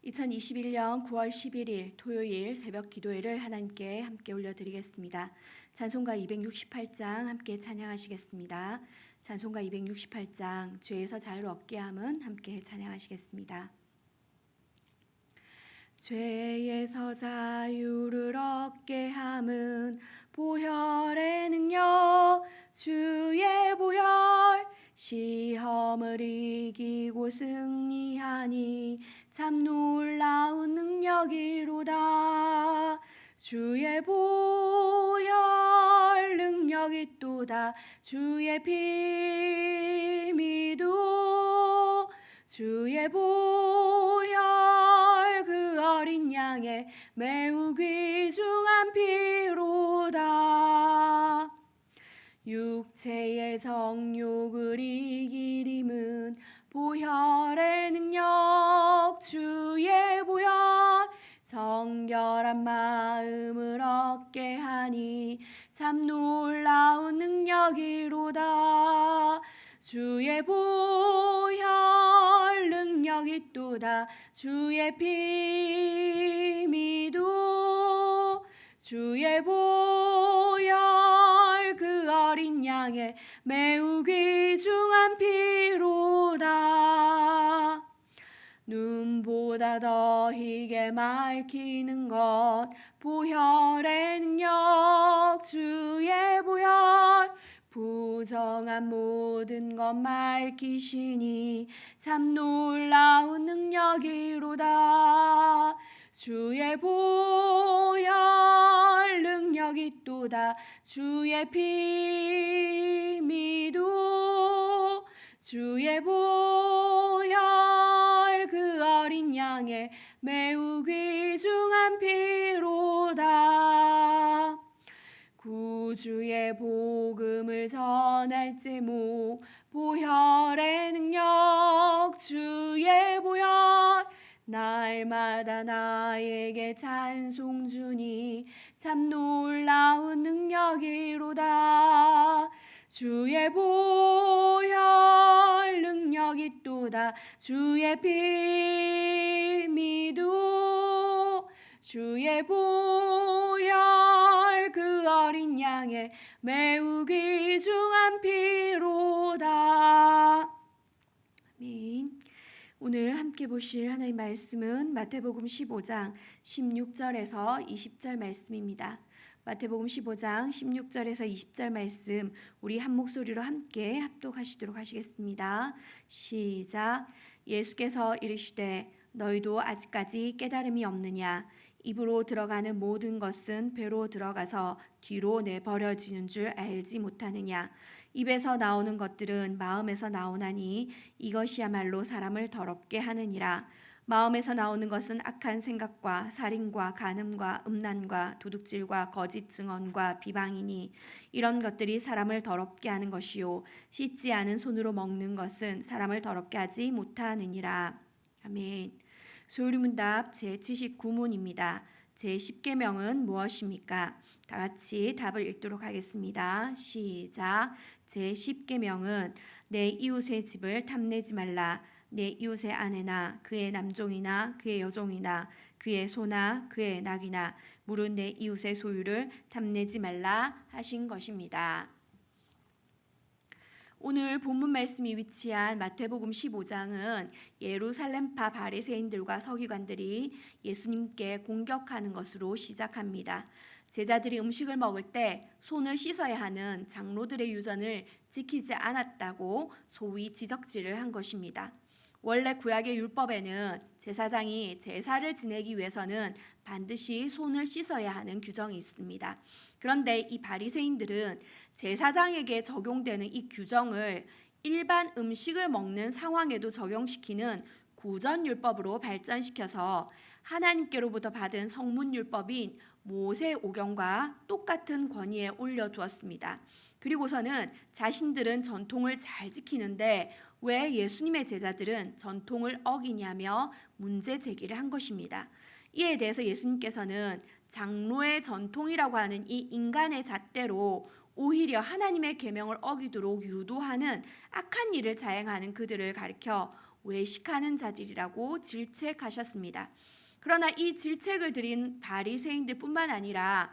2021년 9월 11일 토요일 새벽 기도회를 하나님께 함께 올려드리겠습니다. 찬송가 268장 함께 찬양하시겠습니다. 찬송가 268장 죄에서 자유를 얻게 함은 함께 찬양하시겠습니다. 죄에서 자유를 얻게 함은 보혈의 능력 주의 보혈 시험을 이기고 승리하니 참 놀라운 능력이로다. 주의 보혈 능력이 또다. 주의 피 믿어 주의 보혈 그 어린 양의 매우 귀중한 피로다. 육체의 정욕을 이길 힘은 보혈의 능력 주의 보혈 정결한 마음을 얻게 하니 참 놀라운 능력이로다. 주의 보혈 능력이 또다. 주의 피 믿어 주의 보혈 그 어린 양의 매우 귀중한 피로다. 눈보다 더 희게 맑히는 것 보혈의 능력 주의 보혈 부정한 모든 것 맑히시니 참 놀라운 능력이로다. 주의 보혈 능력이 또다. 주의 피 믿어 주의 보혈 그 어린 양의 매우 귀중한 피로다. 구주의 복음을 전할 제목 보혈의 능력 주의 보혈 날마다 나에게 찬송 주니 참 놀라운 능력이로다. 주의 보혈 능력이 또다. 주의 피 믿어 주의 보혈 그 어린 양의 매우 귀중한 피로다. 아멘. 오늘 함께 보실 하나님 말씀은 마태복음 15장 16절에서 20절 말씀입니다. 마태복음 15장 16절에서 20절 말씀 우리 한 목소리로 함께 합독하시도록 하시겠습니다. 시작. 예수께서 이르시되 너희도 아직까지 깨달음이 없느냐? 입으로 들어가는 모든 것은 배로 들어가서 뒤로 내버려지는 줄 알지 못하느냐? 입에서 나오는 것들은 마음에서 나오나니 이것이야말로 사람을 더럽게 하느니라. 마음에서 나오는 것은 악한 생각과 살인과 간음과 음란과 도둑질과 거짓 증언과 비방이니 이런 것들이 사람을 더럽게 하는 것이요 씻지 않은 손으로 먹는 것은 사람을 더럽게 하지 못하느니라. 아멘. 소유리문답 제79문입니다. 제10계명은 무엇입니까? 다 같이 답을 읽도록 하겠습니다. 시작. 제10계명은 내 이웃의 집을 탐내지 말라. 내 이웃의 아내나 그의 남종이나 그의 여종이나 그의 소나 그의 낙이나 물은 내 이웃의 소유를 탐내지 말라 하신 것입니다. 오늘 본문 말씀이 위치한 마태복음 15장은 예루살렘파 바리새인들과 서기관들이 예수님께 공격하는 것으로 시작합니다. 제자들이 음식을 먹을 때 손을 씻어야 하는 장로들의 유전을 지키지 않았다고 소위 지적질을 한 것입니다. 원래 구약의 율법에는 제사장이 제사를 지내기 위해서는 반드시 손을 씻어야 하는 규정이 있습니다. 그런데 이 바리새인들은 제사장에게 적용되는 이 규정을 일반 음식을 먹는 상황에도 적용시키는 구전율법으로 발전시켜서 하나님께로부터 받은 성문율법인 모세오경과 똑같은 권위에 올려두었습니다. 그리고서는 자신들은 전통을 잘 지키는데 왜 예수님의 제자들은 전통을 어기냐며 문제 제기를 한 것입니다. 이에 대해서 예수님께서는 장로의 전통이라고 하는 이 인간의 잣대로 오히려 하나님의 계명을 어기도록 유도하는 악한 일을 자행하는 그들을 가리켜 외식하는 자들이라고 질책하셨습니다. 그러나 이 질책을 드린 바리새인들뿐만 아니라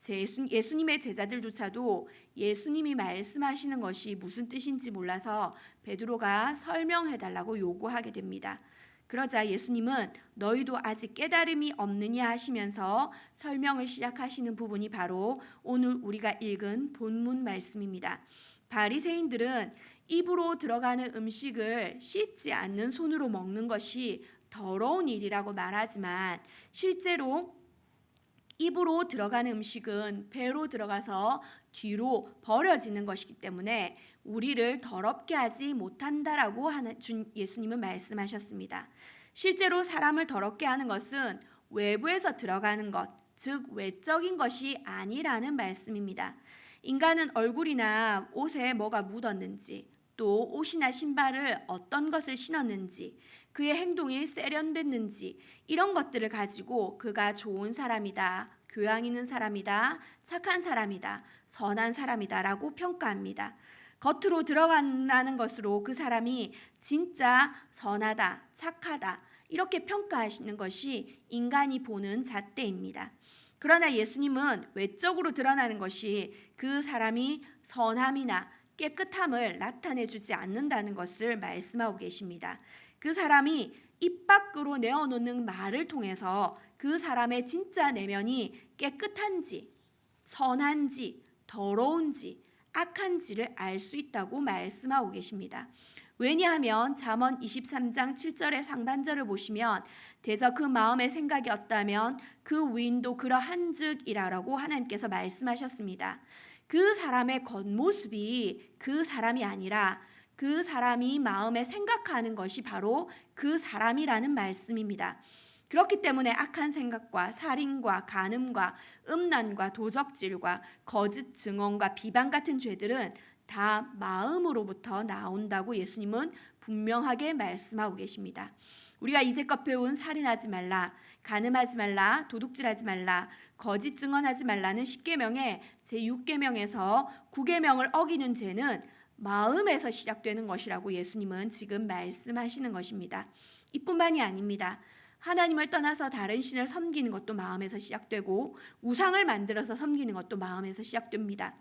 예수님의 제자들조차도 예수님이 말씀하시는 것이 무슨 뜻인지 몰라서 베드로가 설명해달라고 요구하게 됩니다. 그러자 예수님은 너희도 아직 깨달음이 없느냐 하시면서 설명을 시작하시는 부분이 바로 오늘 우리가 읽은 본문 말씀입니다. 바리새인들은 입으로 들어가는 음식을 씻지 않는 손으로 먹는 것이 더러운 일이라고 말하지만 실제로 입으로 들어가는 음식은 배로 들어가서 뒤로 버려지는 것이기 때문에 우리를 더럽게 하지 못한다라고 예수님은 말씀하셨습니다. 실제로 사람을 더럽게 하는 것은 외부에서 들어가는 것, 즉 외적인 것이 아니라는 말씀입니다. 인간은 얼굴이나 옷에 뭐가 묻었는지, 또 옷이나 신발을 어떤 것을 신었는지, 그의 행동이 세련됐는지 이런 것들을 가지고 그가 좋은 사람이다, 교양 있는 사람이다, 착한 사람이다, 선한 사람이다 라고 평가합니다. 겉으로 드러나는 것으로 그 사람이 진짜 선하다, 착하다 이렇게 평가하시는 것이 인간이 보는 잣대입니다. 그러나 예수님은 외적으로 드러나는 것이 그 사람이 선함이나 깨끗함을 나타내주지 않는다는 것을 말씀하고 계십니다. 그 사람이 입 밖으로 내어놓는 말을 통해서 그 사람의 진짜 내면이 깨끗한지, 선한지, 더러운지, 악한지를 알 수 있다고 말씀하고 계십니다. 왜냐하면 잠언 23장 7절의 상반절을 보시면 대저 그 마음의 생각이 없다면 그 위인도 그러한즉이라라고 하나님께서 말씀하셨습니다. 그 사람의 겉모습이 그 사람이 아니라 그 사람이 마음에 생각하는 것이 바로 그 사람이라는 말씀입니다. 그렇기 때문에 악한 생각과 살인과 간음과 음란과 도적질과 거짓 증언과 비방 같은 죄들은 다 마음으로부터 나온다고 예수님은 분명하게 말씀하고 계십니다. 우리가 이제껏 배운 살인하지 말라, 간음하지 말라, 도둑질하지 말라, 거짓 증언하지 말라는 10계명의 제6계명에서 9계명을 어기는 죄는 마음에서 시작되는 것이라고 예수님은 지금 말씀하시는 것입니다. 이뿐만이 아닙니다. 하나님을 떠나서 다른 신을 섬기는 것도 마음에서 시작되고 우상을 만들어서 섬기는 것도 마음에서 시작됩니다.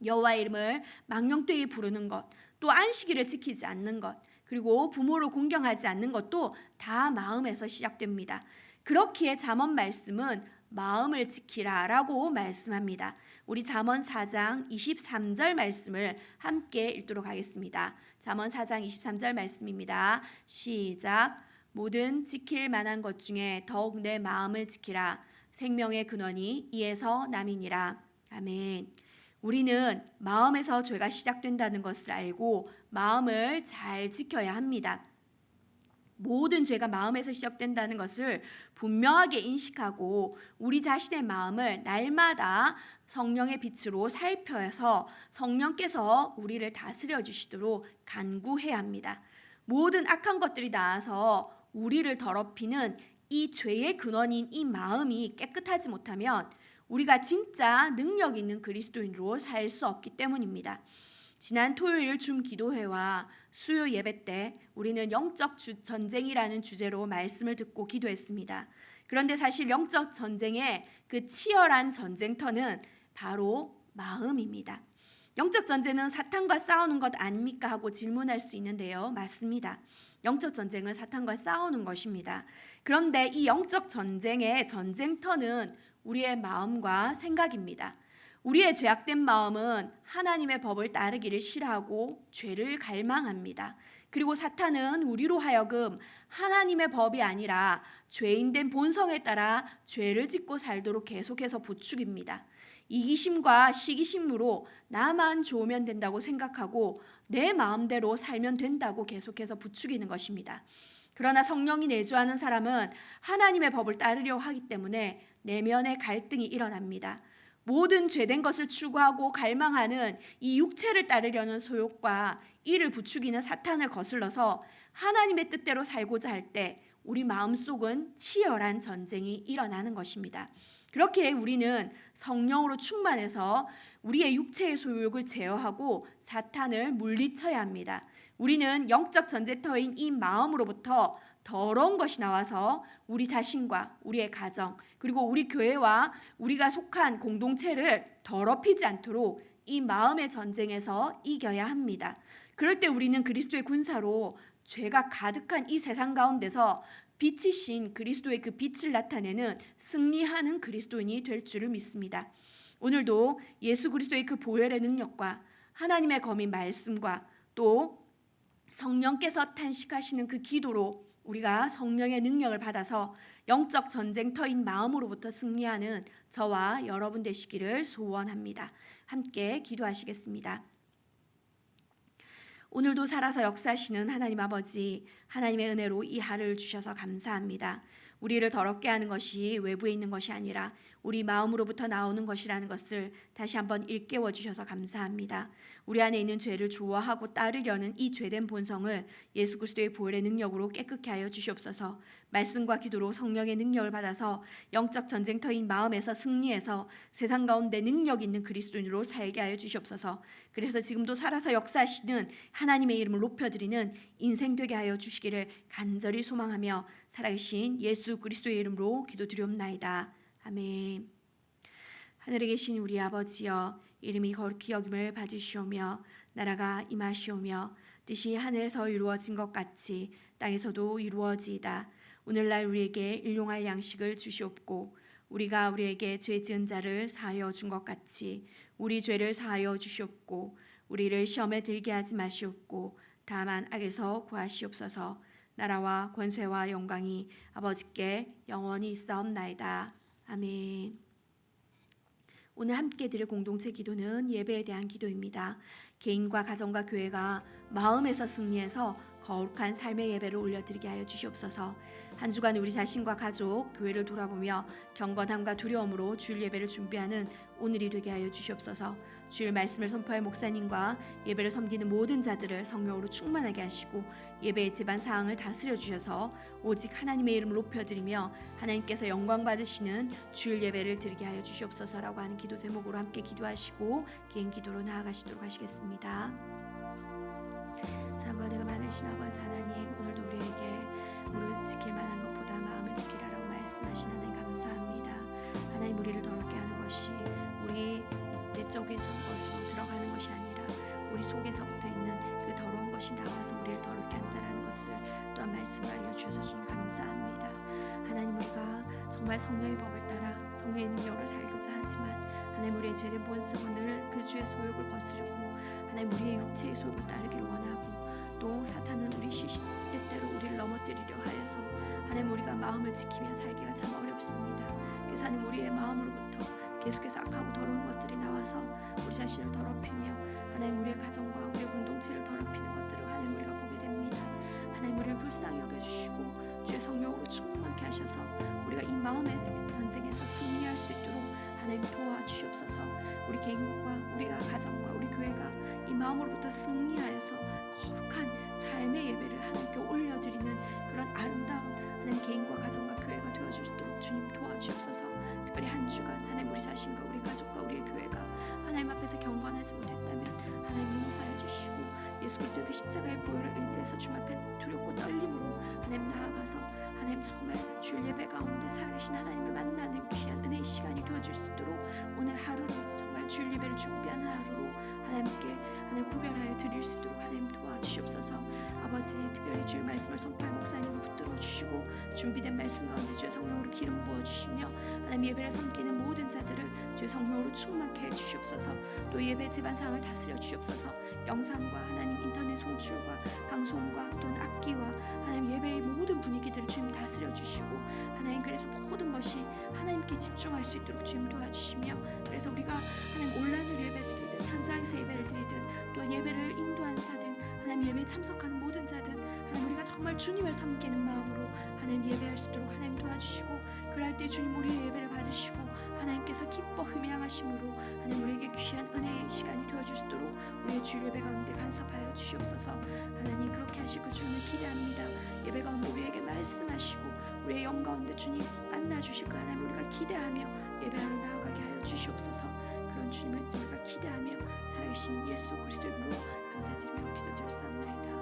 여호와의 이름을 망령되이 부르는 것, 또 안식일을 지키지 않는 것, 그리고 부모를 공경하지 않는 것도 다 마음에서 시작됩니다. 그렇기에 잠언 말씀은 마음을 지키라라고 말씀합니다. 우리 잠언 4장 23절 말씀을 함께 읽도록 하겠습니다. 잠언 4장 23절 말씀입니다. 시작. 모든 지킬 만한 것 중에 더욱 내 마음을 지키라. 생명의 근원이 이에서 남이니라. 아멘. 우리는 마음에서 죄가 시작된다는 것을 알고 마음을 잘 지켜야 합니다. 모든 죄가 마음에서 시작된다는 것을 분명하게 인식하고 우리 자신의 마음을 날마다 성령의 빛으로 살펴서 성령께서 우리를 다스려 주시도록 간구해야 합니다. 모든 악한 것들이 나와서 우리를 더럽히는 이 죄의 근원인 이 마음이 깨끗하지 못하면 우리가 진짜 능력 있는 그리스도인으로 살 수 없기 때문입니다. 지난 토요일 줌 기도회와 수요 예배 때 우리는 영적 전쟁이라는 주제로 말씀을 듣고 기도했습니다. 그런데 사실 영적 전쟁의 그 치열한 전쟁터는 바로 마음입니다. 영적 전쟁은 사탄과 싸우는 것 아닙니까? 하고 질문할 수 있는데요. 맞습니다. 영적 전쟁은 사탄과 싸우는 것입니다. 그런데 이 영적 전쟁의 전쟁터는 우리의 마음과 생각입니다. 우리의 죄악된 마음은 하나님의 법을 따르기를 싫어하고 죄를 갈망합니다. 그리고 사탄은 우리로 하여금 하나님의 법이 아니라 죄인된 본성에 따라 죄를 짓고 살도록 계속해서 부추깁니다. 이기심과 시기심으로 나만 좋으면 된다고 생각하고 내 마음대로 살면 된다고 계속해서 부추기는 것입니다. 그러나 성령이 내주하는 사람은 하나님의 법을 따르려 하기 때문에 내면의 갈등이 일어납니다. 모든 죄된 것을 추구하고 갈망하는 이 육체를 따르려는 소욕과 이를 부추기는 사탄을 거슬러서 하나님의 뜻대로 살고자 할 때 우리 마음속은 치열한 전쟁이 일어나는 것입니다. 그렇게 우리는 성령으로 충만해서 우리의 육체의 소욕을 제어하고 사탄을 물리쳐야 합니다. 우리는 영적 전쟁터인 이 마음으로부터 더러운 것이 나와서 우리 자신과 우리의 가정 그리고 우리 교회와 우리가 속한 공동체를 더럽히지 않도록 이 마음의 전쟁에서 이겨야 합니다. 그럴 때 우리는 그리스도의 군사로 죄가 가득한 이 세상 가운데서 빛이신 그리스도의 그 빛을 나타내는 승리하는 그리스도인이 될 줄을 믿습니다. 오늘도 예수 그리스도의 그 보혈의 능력과 하나님의 검인 말씀과 또 성령께서 탄식하시는 그 기도로 우리가 성령의 능력을 받아서 영적 전쟁터인 마음으로부터 승리하는 저와 여러분 되시기를 소원합니다. 함께 기도하시겠습니다. 오늘도 살아서 역사하시는 하나님 아버지, 하나님의 은혜로 이 하루를 주셔서 감사합니다. 우리를 더럽게 하는 것이 외부에 있는 것이 아니라 우리 마음으로부터 나오는 것이라는 것을 다시 한번 일깨워 주셔서 감사합니다. 우리 안에 있는 죄를 좋아하고 따르려는 이 죄된 본성을 예수 그리스도의 보혈의 능력으로 깨끗게 하여 주시옵소서. 말씀과 기도로 성령의 능력을 받아서 영적 전쟁터인 마음에서 승리해서 세상 가운데 능력 있는 그리스도인으로 살게 하여 주시옵소서. 그래서 지금도 살아서 역사하시는 하나님의 이름을 높여드리는 인생 되게 하여 주시기를 간절히 소망하며 살아계신 예수 그리스도의 이름으로 기도드리옵나이다. 아멘. 하늘에 계신 우리 아버지여, 이름이 거룩히 여김을 받으시오며 나라가 임하시오며 뜻이 하늘에서 이루어진 것 같이 땅에서도 이루어지이다. 오늘날 우리에게 일용할 양식을 주시옵고 우리가 우리에게 죄 지은 자를 사하여 준 것 같이 우리 죄를 사하여 주시옵고 우리를 시험에 들게 하지 마시옵고 다만 악에서 구하시옵소서. 나라와 권세와 영광이 아버지께 영원히 있사옵나이다. 아멘. 오늘 함께 드릴 공동체 기도는 예배에 대한 기도입니다. 개인과 가정과 교회가 마음에서 승리해서 거룩한 삶의 예배를 올려드리게 하여 주시옵소서. 한 주간 우리 자신과 가족, 교회를 돌아보며 경건함과 두려움으로 주일 예배를 준비하는 오늘이 되게 하여 주시옵소서. 주일 말씀을 선포할 목사님과 예배를 섬기는 모든 자들을 성령으로 충만하게 하시고 예배의 집안 사항을 다스려 주셔서 오직 하나님의 이름을 높여드리며 하나님께서 영광 받으시는 주일 예배를 드리게 하여 주시옵소서라고 하는 기도 제목으로 함께 기도하시고 개인 기도로 나아가시도록 하시겠습니다. 사랑과 은혜가 많으신 아버지 하나님, 오늘도 우리에게 무릇 지킬 만한 것보다 마음을 지키라라고 말씀하신 하나님 감사합니다. 하나님, 우리를 더럽게 하는 것이 우리 내적에서 것으로 들어가는 것이 아니라 우리 속에서부터 있는 그 더러운 것이 나와서 우리를 더럽게 한다라는 것을 또한 말씀을 알려주셔서 주님 감사합니다. 하나님, 우리가 정말 성령의 법을 따라 성령의 능력으로 살고자 하지만 하나님, 우리의 죄된 본성은 늘 그 주의 소욕을 거스르고 하나님, 우리의 육체의 소욕을 따르기를 원하고 또 사탄은 우리 시시때때로 우리를 넘어뜨리려 하여서 하나님, 우리가 마음을 지키며 살기가 참 어렵습니다. 그래서 하나님, 우리의 마음으로부터 계속해서 악하고 더러운 것들이 나와서 우리 자신을 더럽히며 하나님, 우리의 가정과 우리의 공동체를 더럽히는 것들을 하나님, 우리가 보게 됩니다. 하나님, 우리를 불쌍히 여겨주시고 주의 성령으로 충만케 하셔서 우리가 이 마음의 전쟁에서 승리할 수 있도록 하나님 도와주시옵소서. 우리 개인과 우리가 가정과 우리 교회가 이 마음으로부터 승리하여서 거룩한 삶의 예배를 하나님께 올려드리는 그런 아름다운 하나님 개인과 가정과 교회가 되어줄 수 있도록 주님 도와주옵소서. 특별히 한 주간 하나님, 우리 자신과 우리 가족과 우리의 교회가 하나님 앞에서 경건하지 못했다면 하나님 용서해 주시고 예수 그리스도의 그 십자가의 보혈을 의지해서 주님 앞에 두렵고 떨림으로 하나님 나아가서 하나님 정말 주일 예배 가운데 살아계신 하나님을 만나는 귀한 은혜의 시간이 되어줄 수 있도록 오늘 하루로 정말 주일 예배를 준비하는 하루로 하나님께 하나님 구별하여 드릴 수 있도록 하나님 도와주시옵소서. 아버지, 특별히 주일 말씀을 선포할 목사님을 붙들어 주시고 준비된 말씀 가운데 주의 성령으로 기름 부어주시며 하나님, 예배를 섬기는 모든 자들을 주의 성령으로 충만케 해주시옵소서. 또 예배 제반 사항을 다스려 주시옵소서. 영상과 하나님 인터넷 송출과 방송과 또는 악기와 하나님 예배의 모든 분위기들을 주님 다스려 주시고 하나님, 그래서 모든 것이 하나님께 집중할 수 있도록 주님 도와주시며 그래서 우리가 하나님 온라인으로 예배 드리든 현장에서 예배를 드리든 또한 예배를 인도하는 자든 하나님 예배에 참석하는 모든 자든 하나님, 우리가 정말 주님을 섬기는 마음으로 하나님 예배할 수 있도록 하나님 도와주시고 그럴 때 주님 우리의 예배를 받으시고 하나님께서 기뻐 흠양하심으로 하나님 우리에게 귀한 은혜의 시간이 되어줄 수 있도록 우리의 주일 예배 가운데 간섭하여 주시옵소서. 하나님, 그렇게 하실 그 주님을 기대합니다. 예배 가운데 우리에게 말씀하시고 우리의 영 가운데 주님 만나주실 그 하나님 우리가 기대하며 예배하러 나아가게 하여 주시옵소서. 그런 주님을 우리가 기대하며 살아계신 예수 그리스도로 감사드리며 기도드렸사옵나이다.